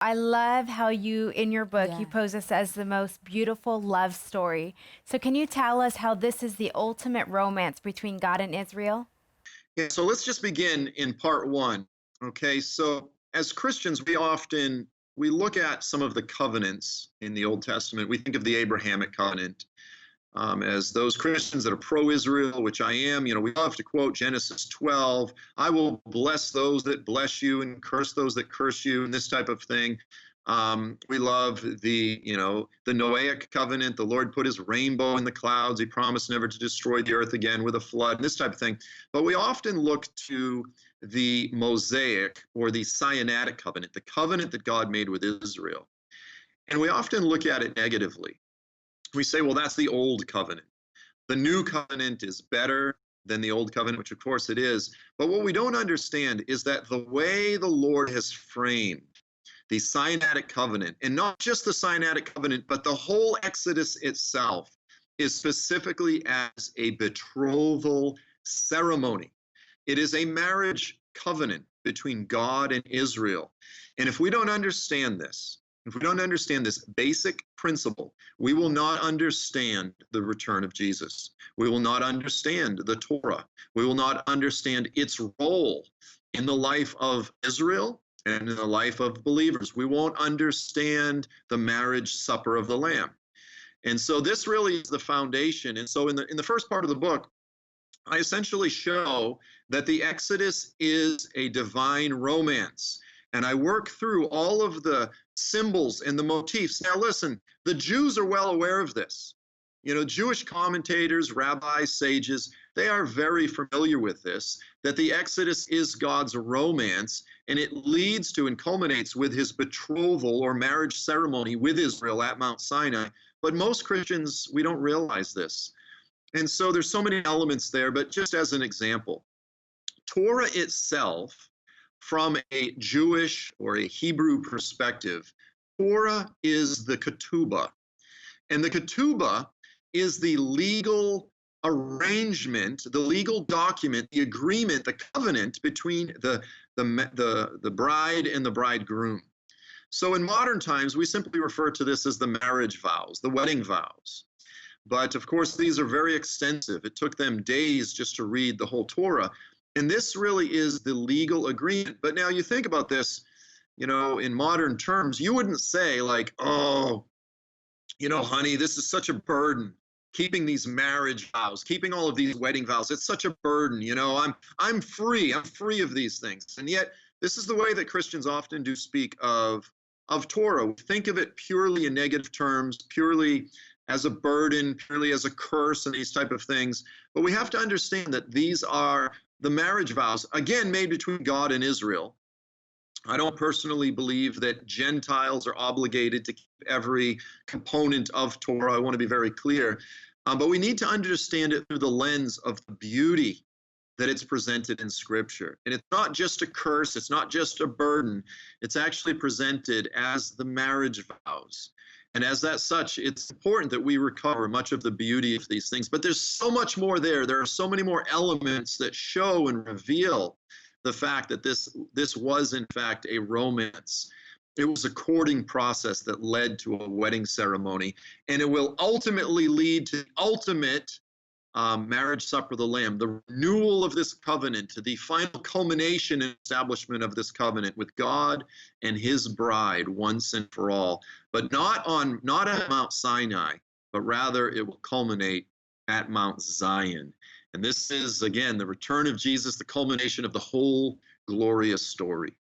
I love how you, in your book, you Yeah. pose this as the most beautiful love story. So, can you tell us how this is the ultimate romance between God and Israel? Yeah, so let's just begin in part one. Okay, so as Christians, we look at some of the covenants in the Old Testament. We think of the Abrahamic covenant as those Christians that are pro-Israel, which I am. We love to quote Genesis 12. I will bless those that bless you and curse those that curse you, and this type of thing. We love the Noahic covenant. The Lord put his rainbow in the clouds. He promised never to destroy the earth again with a flood, and this type of thing. But we often look to the Mosaic or the Sinaitic covenant, the covenant that God made with Israel. And we often look at it negatively. We say, well, that's the old covenant. The new covenant is better than the old covenant, which of course it is. But what we don't understand is that the way the Lord has framed the Sinaitic covenant, and not just the Sinaitic covenant, but the whole Exodus itself, is specifically as a betrothal ceremony. It is a marriage covenant between God and Israel. And if we don't understand this, if we don't understand this basic principle, we will not understand the return of Jesus. We will not understand the Torah. We will not understand its role in the life of Israel and in the life of believers. We won't understand the marriage supper of the Lamb. And so this really is the foundation. And so in the first part of the book, I essentially show that the Exodus is a divine romance. And I work through all of the symbols and the motifs. Now, listen, the Jews are well aware of this. Jewish commentators, rabbis, sages, they are very familiar with this, that the Exodus is God's romance, and it leads to and culminates with his betrothal or marriage ceremony with Israel at Mount Sinai. But most Christians, we don't realize this. And so there's so many elements there, but just as an example, Torah itself, from a Jewish or a Hebrew perspective, Torah is the ketubah. And the ketubah is the legal arrangement, the legal document, the agreement, the covenant between the bride and the bridegroom. So in modern times, we simply refer to this as the marriage vows, the wedding vows. But of course, these are very extensive. It took them days just to read the whole Torah. And this really is the legal agreement. But now you think about this, in modern terms, you wouldn't say like, oh, honey, this is such a burden. Keeping these marriage vows, keeping all of these wedding vows, it's such a burden. I'm free. I'm free of these things. And yet, this is the way that Christians often do speak of Torah. We think of it purely in negative terms, purely as a burden, purely as a curse, and these type of things. But we have to understand that these are the marriage vows, again, made between God and Israel. I don't personally believe that Gentiles are obligated to keep every component of Torah. I want to be very clear. But we need to understand it through the lens of the beauty that it's presented in Scripture. And it's not just a curse, it's not just a burden, it's actually presented as the marriage vows. And as that such, it's important that we recover much of the beauty of these things. But there's so much more there. There are so many more elements that show and reveal the fact that this was, in fact, a romance. It was a courting process that led to a wedding ceremony. And it will ultimately lead to the ultimate marriage supper of the Lamb, the renewal of this covenant, the final culmination and establishment of this covenant with God and his bride once and for all. But not at Mount Sinai, but rather it will culminate at Mount Zion. And this is, again, the return of Jesus, the culmination of the whole glorious story.